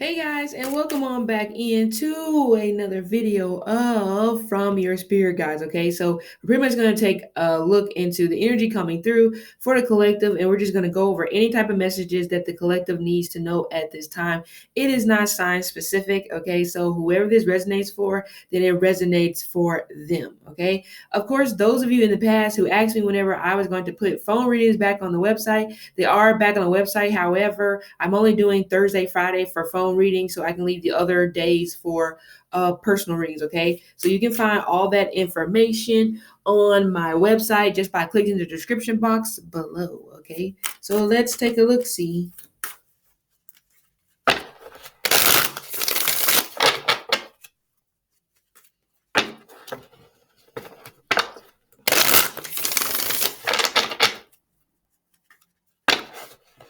Hey guys, and welcome on back into another video of From Your Spirit Guides. Okay, so we're pretty much going to take a look into the energy coming through for the collective, and we're just going to go over any type of messages that the collective needs to know at this time. It is not sign specific. Okay, so whoever this resonates for, then it resonates for them. Okay, of course, those of you in the past who asked me whenever I was going to put phone readings back on the website, they are back on the website. However, I'm only doing Thursday, Friday for phone reading, so I can leave the other days for personal readings. Okay, so you can find all that information on my website just by clicking the description box below. Okay, so let's take a look. See.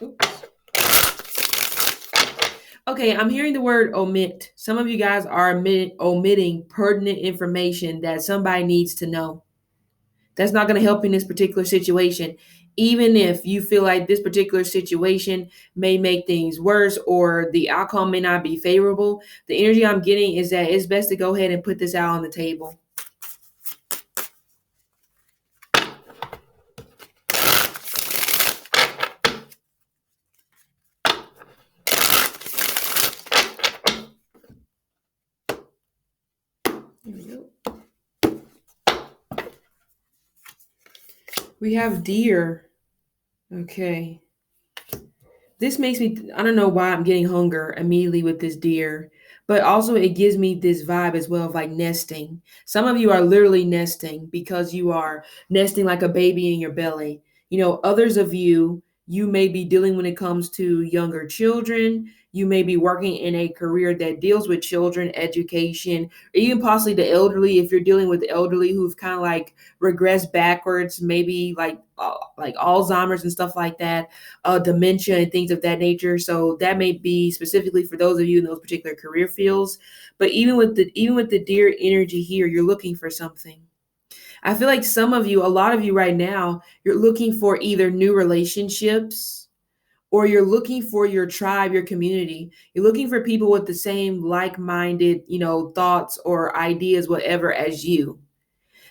Oops. Okay, I'm hearing the word omit. Some of you guys are omitting pertinent information that somebody needs to know. That's not going to help in this particular situation. Even if you feel like this particular situation may make things worse or the outcome may not be favorable, the energy I'm getting is that it's best to go ahead and put this out on the table. Here we go. We have deer. Okay. This makes me, I don't know why I'm getting hunger immediately with this deer, but also it gives me this vibe as well of like nesting. Some of you are literally nesting because you are nesting like a baby in your belly. Others of you, you may be dealing when it comes to younger children. You may be working in a career that deals with children, education, or even possibly the elderly. If you're dealing with the elderly who've kind of like regressed backwards, maybe like Alzheimer's and stuff like that, dementia and things of that nature. So that may be specifically for those of you in those particular career fields. But even with the deer energy here, you're looking for something. I feel like some of you, a lot of you right now, you're looking for either new relationships or you're looking for your tribe, your community. You're looking for people with the same like-minded, thoughts or ideas, whatever, as you.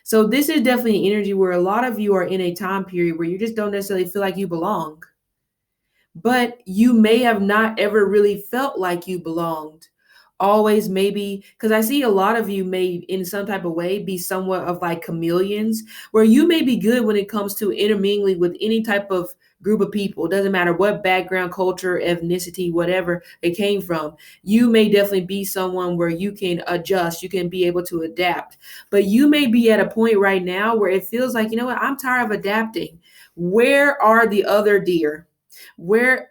So this is definitely an energy where a lot of you are in a time period where you just don't necessarily feel like you belong, but you may have not ever really felt like you belonged. Always, maybe, because I see a lot of you may, in some type of way, be somewhat of like chameleons, where you may be good when it comes to intermingling with any type of group of people. It doesn't matter what background, culture, ethnicity, whatever they came from. You may definitely be someone where you can adjust, you can be able to adapt. But you may be at a point right now where it feels like, you know what, I'm tired of adapting. Where are the other deer? Where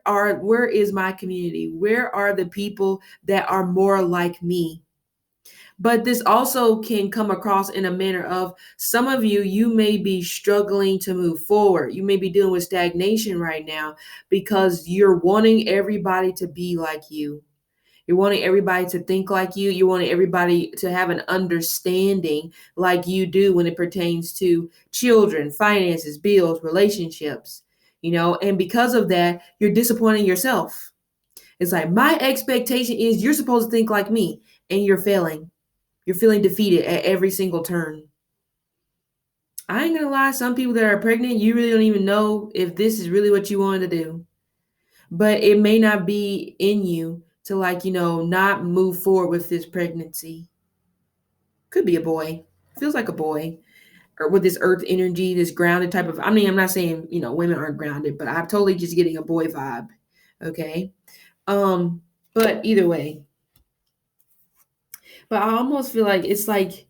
is my community? Where are the people that are more like me? But this also can come across in a manner of some of you may be struggling to move forward. You may be dealing with stagnation right now because you're wanting everybody to be like you. You're wanting everybody to think like you. You're wanting everybody to have an understanding like you do when it pertains to children, finances, bills, relationships, and because of that, you're disappointing yourself. It's like my expectation is you're supposed to think like me, and you're failing. You're feeling defeated at every single turn. I ain't gonna lie, some people that are pregnant, you really don't even know if this is really what you wanted to do. But it may not be in you to not move forward with this pregnancy. Could be a boy. Feels like a boy. Or with this earth energy, this grounded type of, I mean, I'm not saying, women aren't grounded, but I'm totally just getting a boy vibe. Okay. Um, but either way. But I almost feel like it's like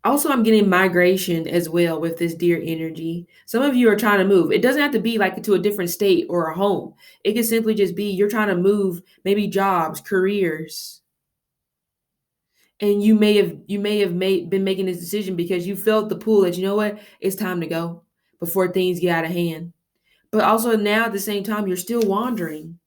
also I'm getting migration as well with this deer energy. Some of you are trying to move. It doesn't have to be like to a different state or a home. It can simply just be you're trying to move maybe jobs, careers. And you may have been making this decision because you felt the pull that, you know what, it's time to go before things get out of hand. But also now at the same time, you're still wandering.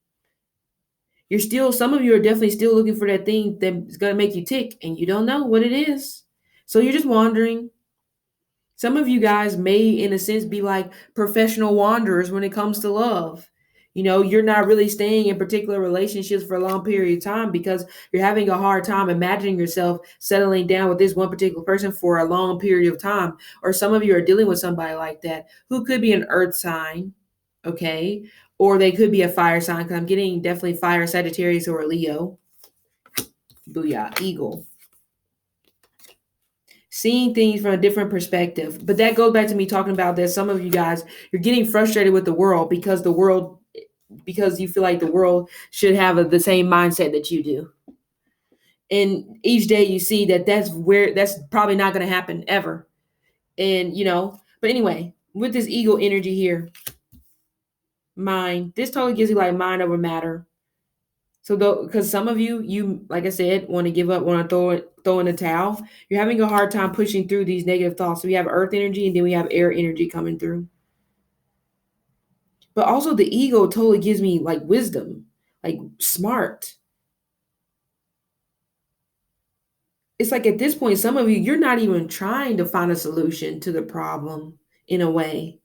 Some of you are definitely still looking for that thing that's going to make you tick and you don't know what it is. So you're just wandering. Some of you guys may, in a sense, be like professional wanderers when it comes to love. You're not really staying in particular relationships for a long period of time because you're having a hard time imagining yourself settling down with this one particular person for a long period of time. Or some of you are dealing with somebody like that who could be an earth sign, okay? Or they could be a fire sign because I'm getting definitely fire, Sagittarius, or a Leo. Booyah, eagle. Seeing things from a different perspective. But that goes back to me talking about that some of you guys, you're getting frustrated with the world because you feel like the world should have the same mindset that you do. And each day you see that that's probably not going to happen ever. And but anyway, with this ego energy here, mind, this totally gives you like mind over matter. So though, because some of you like I said, want to give up, want to throw in the towel. You're having a hard time pushing through these negative thoughts. So we have earth energy and then we have air energy coming through. But also the ego totally gives me like wisdom, like smart. It's like at this point, some of you're not even trying to find a solution to the problem in a way.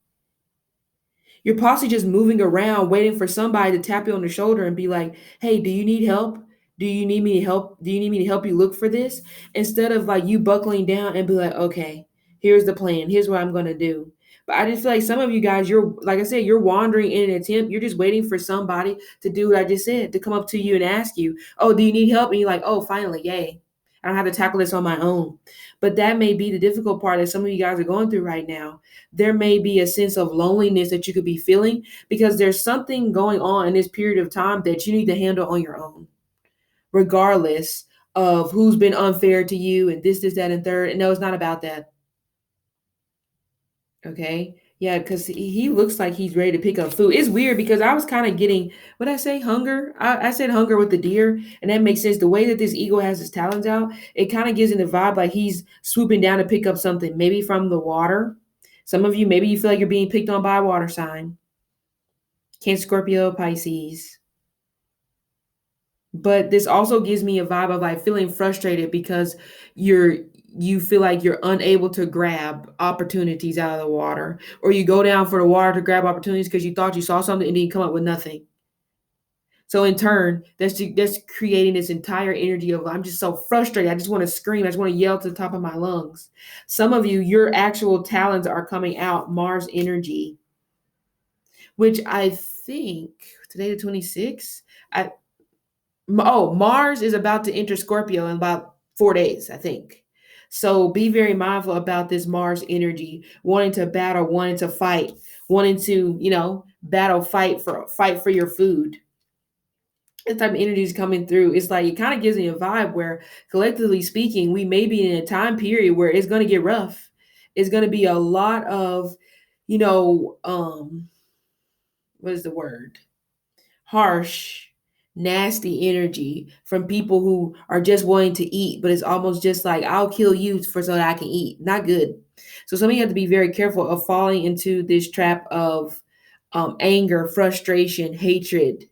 You're possibly just moving around, waiting for somebody to tap you on the shoulder and be like, hey, do you need help? Do you need me to help? Do you need me to help you look for this? Instead of like you buckling down and be like, okay, here's the plan. Here's what I'm going to do. But I just feel like some of you guys, you're, like I said, you're wandering in an attempt. You're just waiting for somebody to do what I just said, to come up to you and ask you, oh, do you need help? And you're like, oh, finally, yay. I don't have to tackle this on my own. But that may be the difficult part that some of you guys are going through right now. There may be a sense of loneliness that you could be feeling because there's something going on in this period of time that you need to handle on your own, regardless of who's been unfair to you and this, that, and third. And no, it's not about that. Okay. Yeah, because he looks like he's ready to pick up food. It's weird because I was kind of getting, what I say, hunger? I said hunger with the deer, and that makes sense. The way that this eagle has his talons out, it kind of gives him the vibe like he's swooping down to pick up something, maybe from the water. Some of you, maybe you feel like you're being picked on by a water sign. Cancer, Scorpio, Pisces. But this also gives me a vibe of like feeling frustrated because you feel like you're unable to grab opportunities out of the water, or you go down for the water to grab opportunities because you thought you saw something and then you come up with nothing. So in turn, that's creating this entire energy of I'm just so frustrated. I just want to scream. I just want to yell to the top of my lungs. Some of you, your actual talents are coming out, Mars energy, which I think today the 26th. Mars is about to enter Scorpio in about 4 days, I think. So be very mindful about this Mars energy, wanting to battle, wanting to fight, wanting to, battle, fight for your food. This type of energy is coming through. It's like it kind of gives me a vibe where, collectively speaking, we may be in a time period where it's going to get rough. It's going to be a lot of, what is the word? Harsh, nasty energy from people who are just wanting to eat, but it's almost just like I'll kill you for so that I can eat. Not good. So some of you have to be very careful of falling into this trap of anger, frustration, hatred.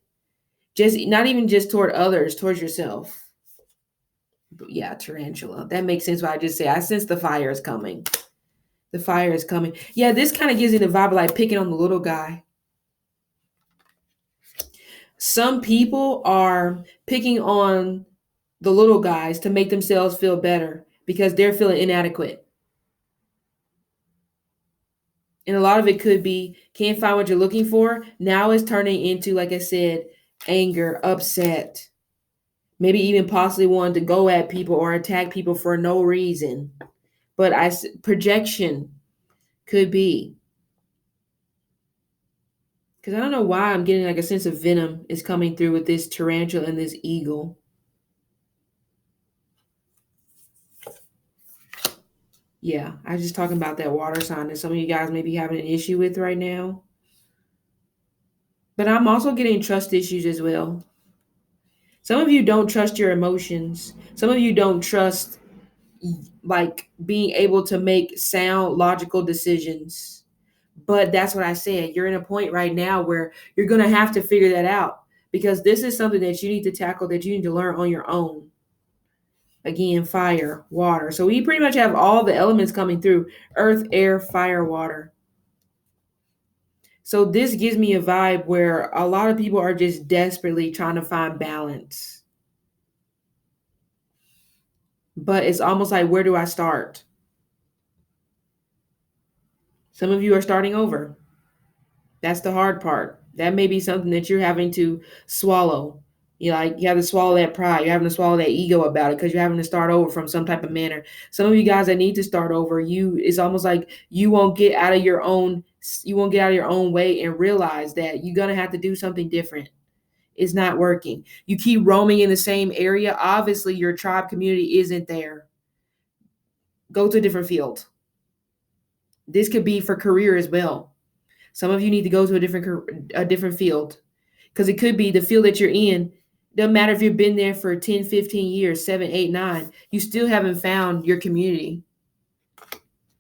Just not even just toward others, towards yourself. But yeah, tarantula. That makes sense. What I just say. I sense the fire is coming. The fire is coming. Yeah, this kind of gives you the vibe of like picking on the little guy. Some people are picking on the little guys to make themselves feel better because they're feeling inadequate. And a lot of it could be can't find what you're looking for. Now it's turning into, like I said, anger, upset, maybe even possibly wanting to go at people or attack people for no reason. But projection could be. Because I don't know why I'm getting like a sense of venom is coming through with this tarantula and this eagle. Yeah, I was just talking about that water sign that some of you guys may be having an issue with right now. But I'm also getting trust issues as well. Some of you don't trust your emotions. Some of you don't trust like being able to make sound logical decisions. But that's what I said. You're in a point right now where you're going to have to figure that out because this is something that you need to tackle, that you need to learn on your own. Again, fire, water. So we pretty much have all the elements coming through: earth, air, fire, water. So this gives me a vibe where a lot of people are just desperately trying to find balance. But it's almost like, where do I start? Some of you are starting over. That's the hard part. That may be something that you're having to swallow. You have to swallow that pride. You're having to swallow that ego about it because you're having to start over from some type of manner. Some of you guys that need to start over, it's almost like you won't get out of your own way and realize that you're gonna have to do something different. It's not working. You keep roaming in the same area. Obviously, your tribe community isn't there. Go to a different field. This could be for career as well. Some of you need to go to a different field because it could be the field that you're in. Doesn't matter if you've been there for 10, 15 years, 7, 8, 9, you still haven't found your community.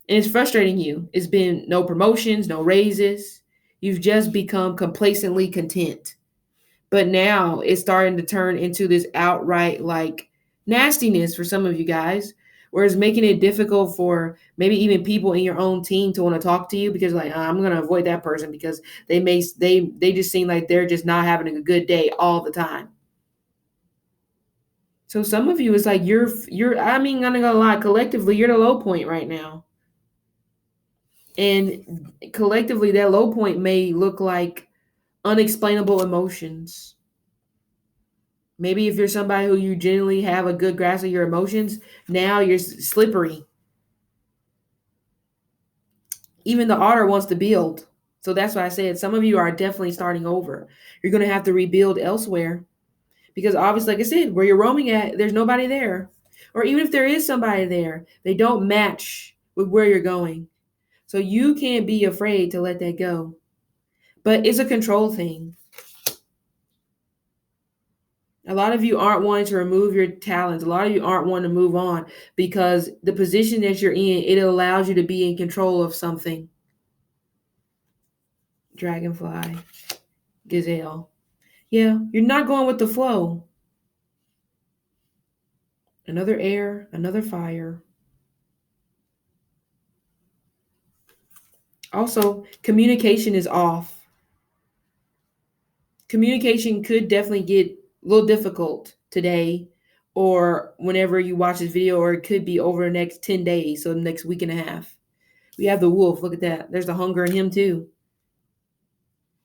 And it's frustrating you. It's been no promotions, no raises. You've just become complacently content. But now it's starting to turn into this outright like nastiness for some of you guys, where it's making it difficult for maybe even people in your own team to want to talk to you because like, I'm gonna avoid that person because they just seem like they're just not having a good day all the time. So some of you, it's like you're I mean, I'm not gonna lie, collectively you're the low point right now. And collectively that low point may look like unexplainable emotions. Maybe if you're somebody who you genuinely have a good grasp of your emotions, now you're slippery. Even the otter wants to build. So that's why I said some of you are definitely starting over. You're going to have to rebuild elsewhere because obviously, like I said, where you're roaming at, there's nobody there. Or even if there is somebody there, they don't match with where you're going. So you can't be afraid to let that go. But it's a control thing. A lot of you aren't wanting to remove your talents. A lot of you aren't wanting to move on because the position that you're in, it allows you to be in control of something. Dragonfly, gazelle. Yeah, you're not going with the flow. Another air, another fire. Also, communication is off. Communication could definitely get a little difficult today or whenever you watch this video, or it could be over the next 10 days, so the next week and a half. We have the wolf. Look at that. There's the hunger in him too.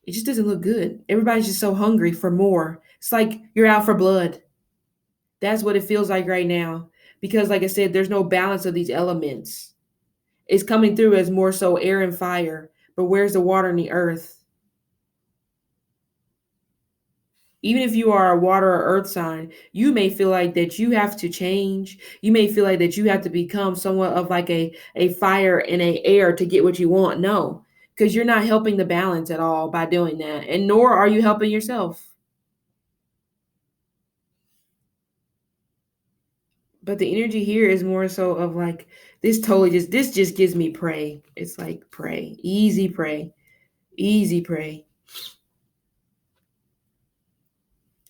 It just doesn't look good. Everybody's just so hungry for more. It's like you're out for blood. That's what it feels like right now. Because, like I said, there's no balance of these elements. It's coming through as more so air and fire. But where's the water and the earth? Even if you are a water or earth sign, you may feel like that you have to change. You may feel like that you have to become somewhat of like a fire and a air to get what you want. No, because you're not helping the balance at all by doing that. And nor are you helping yourself. But the energy here is more so of like this just gives me pray. It's like pray. Easy pray. Easy pray.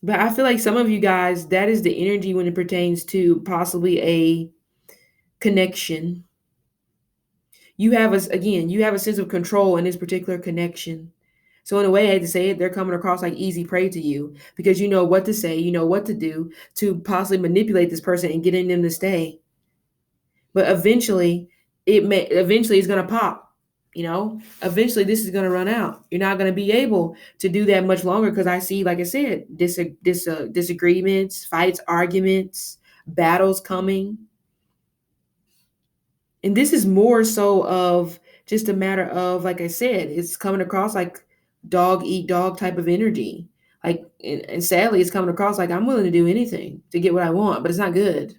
But I feel like some of you guys, that is the energy when it pertains to possibly a connection. You have a sense of control in this particular connection. So in a way, I hate to say it, they're coming across like easy prey to you because you know what to say, you know what to do to possibly manipulate this person and getting them to stay. But eventually it's gonna pop. Eventually this is gonna run out. You're not gonna be able to do that much longer because I see, like I said, disagreements, fights, arguments, battles coming. And this is more so of just a matter of, like I said, it's coming across like dog eat dog type of energy. Like, and sadly, it's coming across like I'm willing to do anything to get what I want, but it's not good.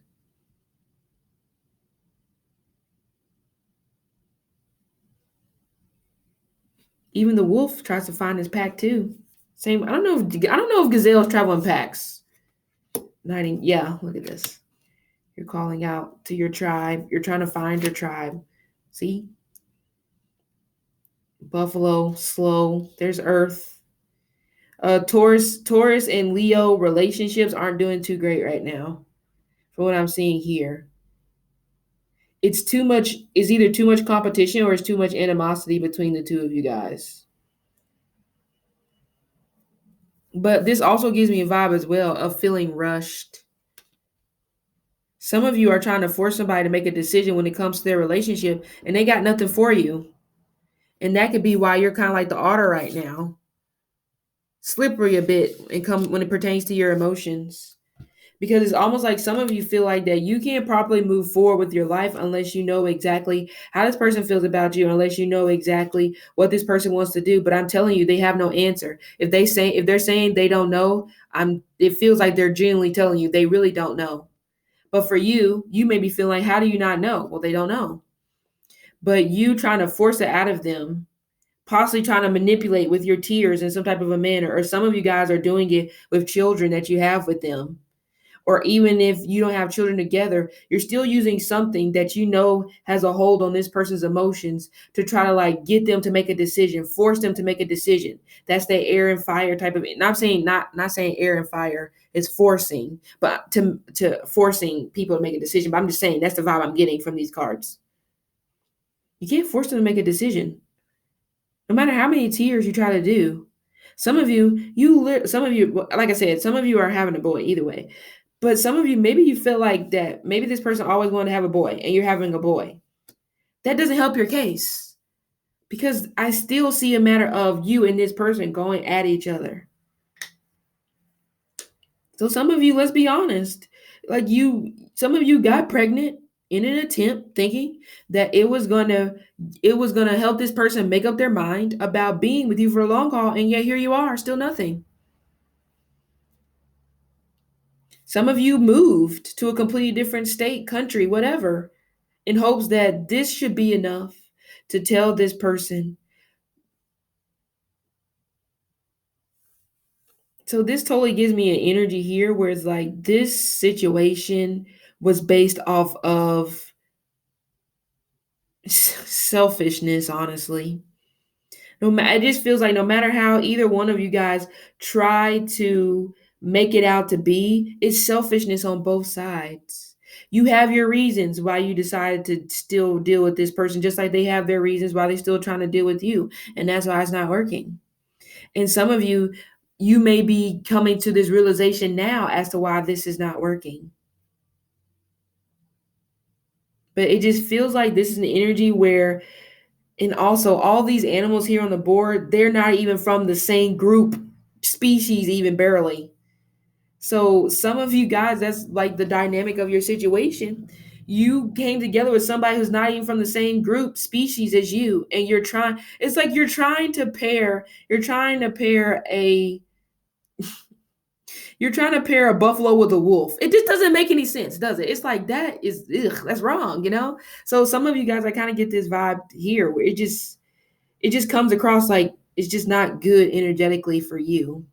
Even the wolf tries to find his pack too. Same. I don't know if gazelles travel in packs. Yeah, look at this. You're calling out to your tribe. You're trying to find your tribe. See? Buffalo, slow. There's Earth. Taurus and Leo relationships aren't doing too great right now, from what I'm seeing here. It's too much. It's either too much competition or it's too much animosity between the two of you guys. But this also gives me a vibe as well of feeling rushed. Some of you are trying to force somebody to make a decision when it comes to their relationship, and they got nothing for you. And that could be why you're kind of like the otter right now, slippery a bit and come when it pertains to your emotions. Because it's almost like some of you feel like that you can't properly move forward with your life unless you know exactly how this person feels about you, unless you know exactly what this person wants to do. But I'm telling you, they have no answer. If they're saying they don't know, it feels like they're genuinely telling you they really don't know. But for you, you may be feeling like, how do you not know? Well, they don't know. But you trying to force it out of them, possibly trying to manipulate with your tears in some type of a manner, or some of you guys are doing it with children that you have with them, or even if you don't have children together, you're still using something that you know has a hold on this person's emotions to try to like get them to make a decision, force them to make a decision. That's the air and fire type of. And I'm saying not saying air and fire is forcing, but to forcing people to make a decision. But I'm just saying that's the vibe I'm getting from these cards. You can't force them to make a decision, no matter how many tears you try to do. Some of you, like I said, some of you are having a boy either way. But some of you, maybe you feel like that maybe this person always wanted to have a boy and you're having a boy. That doesn't help your case because I still see a matter of you and this person going at each other. So some of you, let's be honest, some of you got pregnant in an attempt thinking that it was gonna help this person make up their mind about being with you for a long haul, and yet here you are, still nothing. Some of you moved to a completely different state, country, whatever, in hopes that this should be enough to tell this person. So this totally gives me an energy here where it's like this situation was based off of selfishness, honestly. It just feels like no matter how either one of you guys try to make it out to be, it's selfishness on both sides. You have your reasons why you decided to still deal with this person, just like they have their reasons why they're still trying to deal with you. And that's why it's not working. And some of you, you may be coming to this realization now as to why this is not working. But it just feels like this is an energy where, and also all these animals here on the board, they're not even from the same group, species, even barely. So some of you guys, that's like the dynamic of your situation. You came together with somebody who's not even from the same group, species as you, and it's like you're trying to pair a buffalo with a wolf. It just doesn't make any sense, does it? It's like that's wrong, you know? So some of you guys, I kind of get this vibe here where it just comes across like it's just not good energetically for you.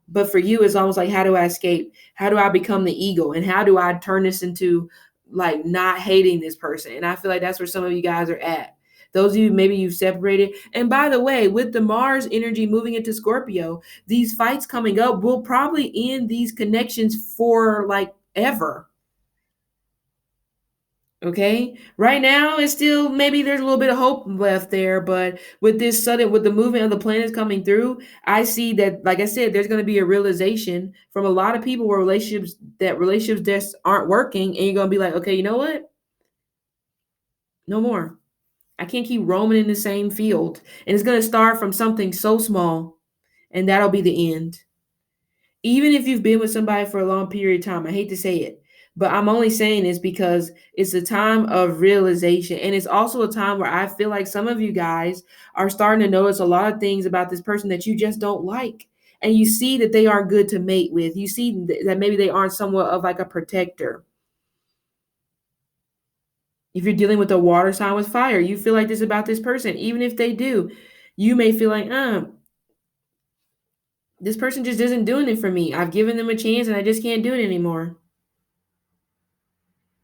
But for you, it's almost like, how do I escape? How do I become the eagle? And how do I turn this into like not hating this person? And I feel like that's where some of you guys are at. Those of you, maybe you've separated. And by the way, with the Mars energy moving into Scorpio, these fights coming up will probably end these connections for like ever. Okay. Right now, it's still maybe there's a little bit of hope left there, but with the movement of the planets coming through, I see that, like I said, there's going to be a realization from a lot of people where relationships just aren't working, and you're going to be like, okay, you know what? No more. I can't keep roaming in the same field, and it's going to start from something so small, and that'll be the end. Even if you've been with somebody for a long period of time, I hate to say it, but I'm only saying this because it's a time of realization. And it's also a time where I feel like some of you guys are starting to notice a lot of things about this person that you just don't like. And you see that they are good to mate with. You see that maybe they aren't somewhat of like a protector. If you're dealing with a water sign with fire, you feel like this about this person. Even if they do, you may feel like, this person just isn't doing it for me. I've given them a chance and I just can't do it anymore.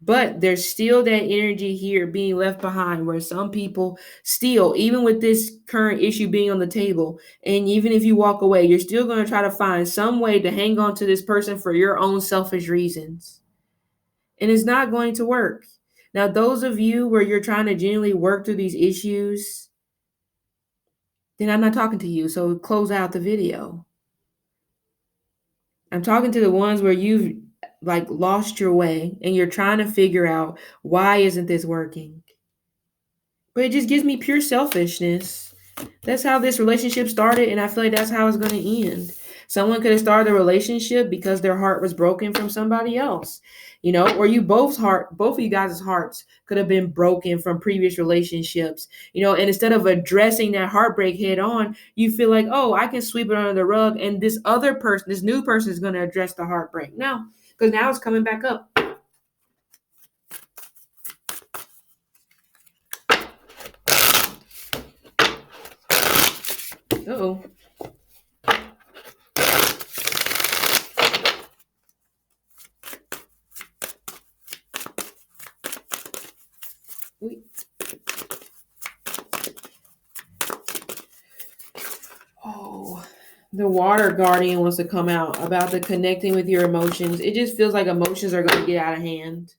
But there's still that energy here being left behind where some people still, even with this current issue being on the table, and even if you walk away, you're still going to try to find some way to hang on to this person for your own selfish reasons. And it's not going to work. Now, those of you where you're trying to genuinely work through these issues, then I'm not talking to you. So close out the video. I'm talking to the ones where you've like lost your way and you're trying to figure out why isn't this working? But it just gives me pure selfishness. That's how this relationship started, and I feel like that's how it's going to end. Someone could have started a relationship because their heart was broken from somebody else, or you both of you guys' hearts could have been broken from previous relationships, and instead of addressing that heartbreak head on, you feel like, oh, I can sweep it under the rug, and this new person is going to address the heartbreak. No, because now it's coming back up. Uh-oh. Wait. Oh, the water guardian wants to come out about the connecting with your emotions. It just feels like emotions are going to get out of hand.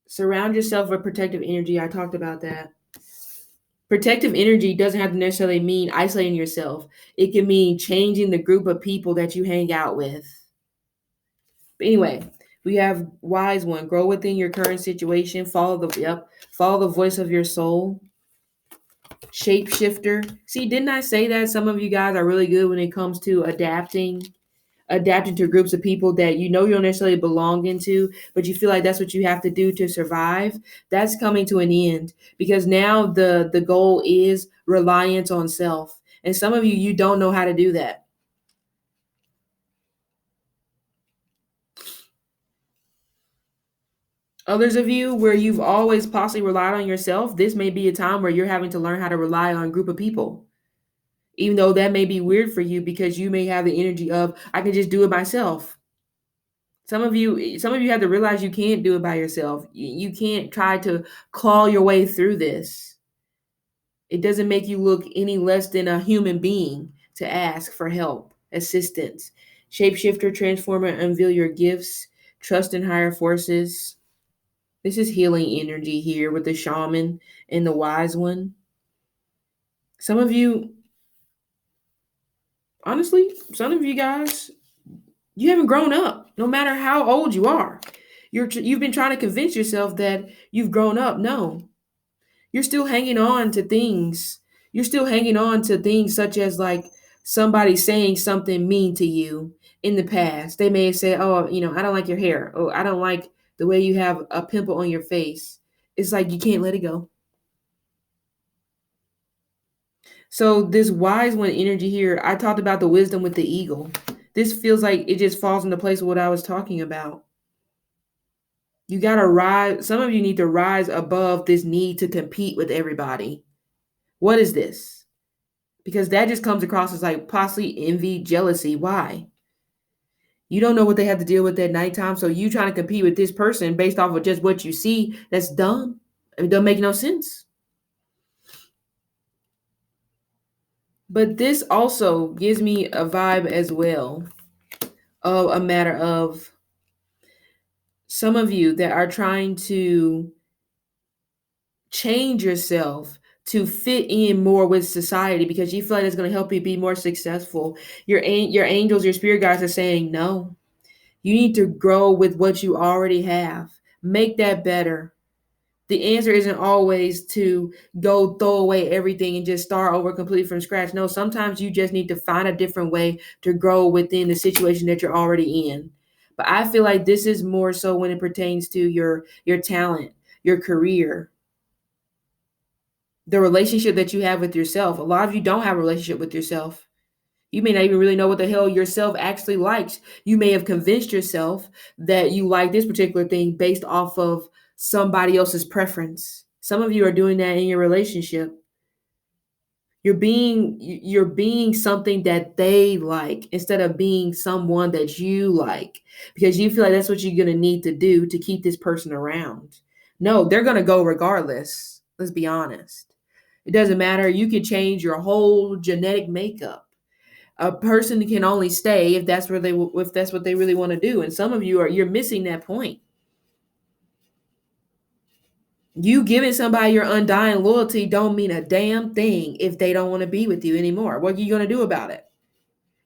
Surround yourself with protective energy. I talked about that. Protective energy doesn't have to necessarily mean isolating yourself. It can mean changing the group of people that you hang out with. But anyway, we have wise one. Grow within your current situation. Follow the voice of your soul. Shapeshifter. See, didn't I say that some of you guys are really good when it comes to adapting to groups of people that you don't necessarily belong into, but you feel like that's what you have to do to survive? That's coming to an end because now the goal is reliance on self. And some of you don't know how to do that. Others of you where you've always possibly relied on yourself, this may be a time where you're having to learn how to rely on a group of people. Even though that may be weird for you because you may have the energy of I can just do it myself. Some of you have to realize you can't do it by yourself. You can't try to claw your way through this. It doesn't make you look any less than a human being to ask for help, assistance. Shapeshifter, transformer, unveil your gifts, trust in higher forces. This is healing energy here with the shaman and the wise one. Some of you, honestly, some of you guys, you haven't grown up, no matter how old you are. You've been trying to convince yourself that you've grown up. No, you're still hanging on to things. You're still hanging on to things such as like somebody saying something mean to you in the past. They may have said, "Oh, I don't like your hair. Oh, I don't like the way you have a pimple on your face." It's like you can't let it go. So this wise one energy here, I talked about the wisdom with the eagle. This feels like it just falls into place with what I was talking about. You got to rise. Some of you need to rise above this need to compete with everybody. What is this? Because that just comes across as like possibly envy, jealousy. Why? You don't know what they have to deal with at nighttime, so you trying to compete with this person based off of just what you see. That's dumb. It doesn't make no sense. But this also gives me a vibe as well of a matter of some of you that are trying to change yourself to fit in more with society because you feel like it's going to help you be more successful. Your angels, your spirit guides are saying no. You need to grow with what you already have. Make that better. The answer isn't always to go throw away everything and just start over completely from scratch. No, sometimes you just need to find a different way to grow within the situation that you're already in. But I feel like this is more so when it pertains to your talent, your career, the relationship that you have with yourself. A lot of you don't have a relationship with yourself. You may not even really know what the hell yourself actually likes. You may have convinced yourself that you like this particular thing based off of somebody else's preference. Some of you are doing that in your relationship. You're being something that they like instead of being someone that you like because you feel like that's what you're going to need to do to keep this person around. No, they're going to go regardless. Let's be honest. It doesn't matter. You can change your whole genetic makeup. A person can only stay if that's what they really want to do. And some of you're missing that point. You giving somebody your undying loyalty don't mean a damn thing if they don't want to be with you anymore. What are you going to do about it?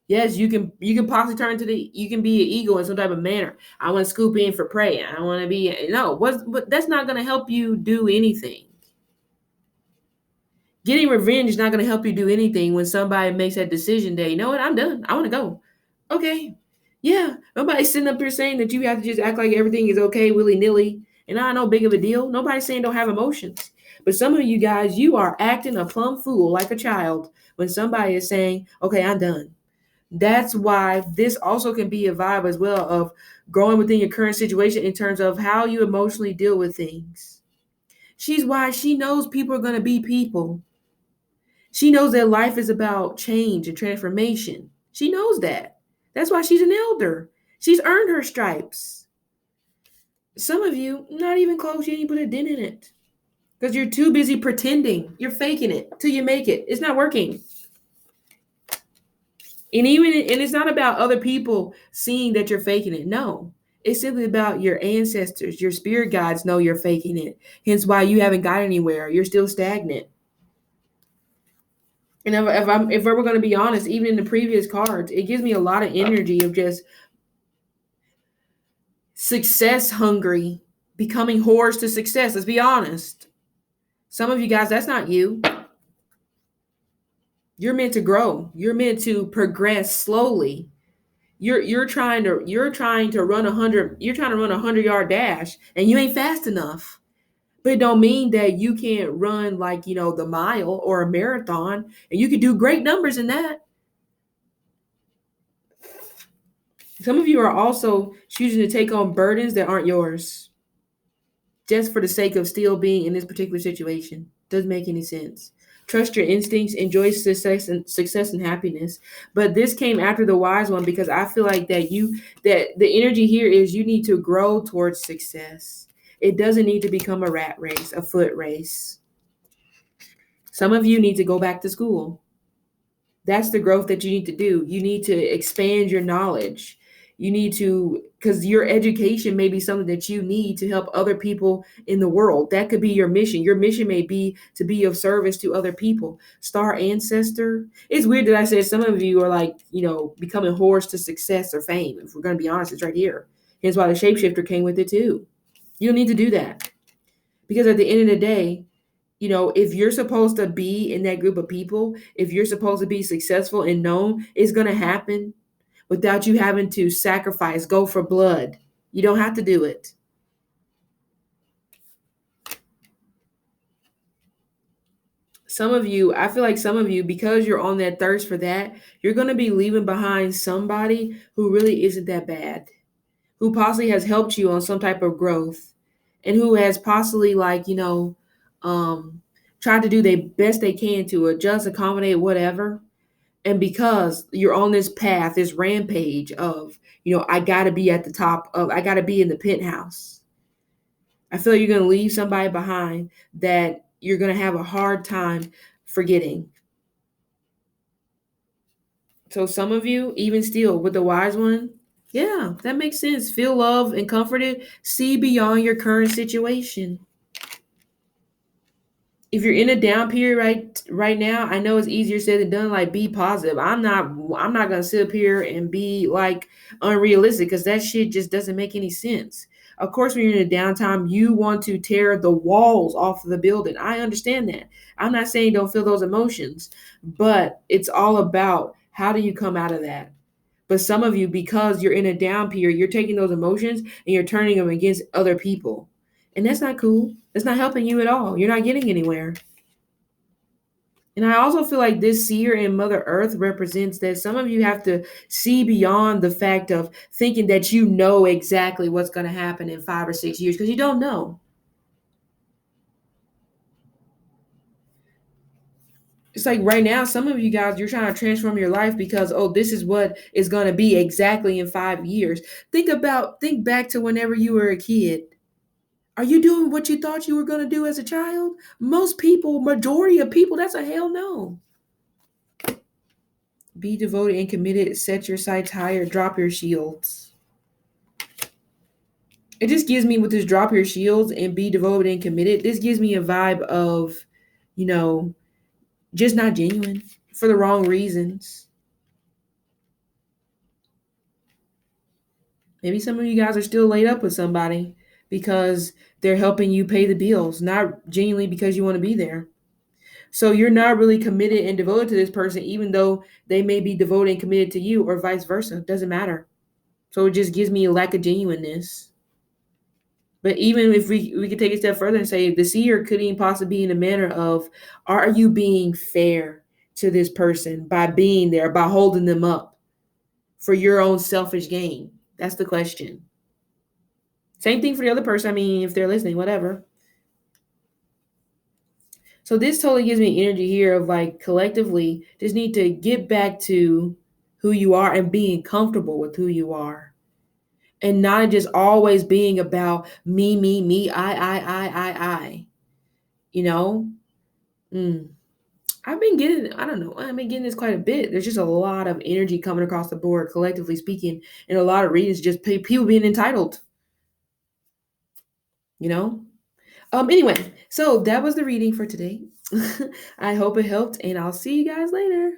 Yes, you can possibly turn to you can be an ego in some type of manner. I want to scoop in for prey. I want to be no. What that's not going to help you do anything. Getting revenge is not going to help you do anything when somebody makes that decision that, you know what, I'm done. I want to go. Okay. Yeah. Nobody's sitting up here saying that you have to just act like everything is okay willy nilly and not no big of a deal. Nobody's saying don't have emotions. But some of you guys, you are acting a plumb fool like a child when somebody is saying, okay, I'm done. That's why this also can be a vibe as well of growing within your current situation in terms of how you emotionally deal with things. She's why she knows people are going to be people. She knows that life is about change and transformation. She knows that. That's why she's an elder. She's earned her stripes. Some of you, not even close, you didn't put a dent in it. Because you're too busy pretending. You're faking it till you make it. It's not working. And it's not about other people seeing that you're faking it. No. It's simply about your ancestors, your spirit guides know you're faking it. Hence why you haven't got anywhere. You're still stagnant. And if we're going to be honest, even in the previous cards, it gives me a lot of energy of just success hungry, becoming whores to success. Let's be honest. Some of you guys, that's not you. You're meant to grow. You're meant to progress slowly. You're trying to run 100. You're trying to run 100-yard dash, and you ain't fast enough. But it don't mean that you can't run like the mile or a marathon, and you can do great numbers in that. Some of you are also choosing to take on burdens that aren't yours just for the sake of still being in this particular situation. Doesn't make any sense. Trust your instincts, enjoy success and happiness. But this came after the wise one because I feel like that the energy here is you need to grow towards success. It doesn't need to become a rat race, a foot race. Some of you need to go back to school. That's the growth that you need to do. You need to expand your knowledge. You need to, because your education may be something that you need to help other people in the world. That could be your mission. Your mission may be to be of service to other people. Star ancestor. It's weird that I said some of you are like, becoming whores to success or fame. If we're going to be honest, it's right here. Hence why the shapeshifter came with it too. You don't need to do that. Because at the end of the day, if you're supposed to be in that group of people, if you're supposed to be successful and known, it's going to happen without you having to sacrifice, go for blood. You don't have to do it. I feel like some of you, because you're on that thirst for that, you're going to be leaving behind somebody who really isn't that bad, who possibly has helped you on some type of growth and who has possibly tried to do the best they can to adjust, accommodate, whatever. And because you're on this path, this rampage of, I got to be at the top of, I got to be in the penthouse. I feel like you're going to leave somebody behind that you're going to have a hard time forgetting. So some of you, even still with the wise one, yeah, that makes sense. Feel loved and comforted. See beyond your current situation. If you're in a down period right now, I know it's easier said than done. Like, be positive. I'm not gonna sit up here and be like unrealistic because that shit just doesn't make any sense. Of course, when you're in a downtime, you want to tear the walls off of the building. I understand that. I'm not saying don't feel those emotions, but it's all about how do you come out of that. But some of you, because you're in a down period, you're taking those emotions and you're turning them against other people. And that's not cool. It's not helping you at all. You're not getting anywhere. And I also feel like this seer and Mother Earth represents that some of you have to see beyond the fact of thinking that you know exactly what's going to happen in 5 or 6 years because you don't know. It's like right now, some of you guys, you're trying to transform your life because, oh, this is what is going to be exactly in 5 years. Think back to whenever you were a kid. Are you doing what you thought you were going to do as a child? Most people, majority of people, that's a hell no. Be devoted and committed. Set your sights higher. Drop your shields. It just gives me with this drop your shields and be devoted and committed. This gives me a vibe of, just not genuine for the wrong reasons. Maybe some of you guys are still laid up with somebody because they're helping you pay the bills, not genuinely because you want to be there. So you're not really committed and devoted to this person, even though they may be devoted and committed to you, or vice versa. It doesn't matter. So it just gives me a lack of genuineness. But even if we could take a step further and say the seer could even possibly be in a manner of, are you being fair to this person by being there, by holding them up for your own selfish gain? That's the question. Same thing for the other person. I mean, if they're listening, whatever. So this totally gives me energy here of like collectively just need to get back to who you are and being comfortable with who you are. And not just always being about me, I. You know? Mm. I've been getting, I don't know, I've been getting this quite a bit. There's just a lot of energy coming across the board, collectively speaking, and a lot of readings just people being entitled, you know? Anyway, so that was the reading for today. I hope it helped, and I'll see you guys later.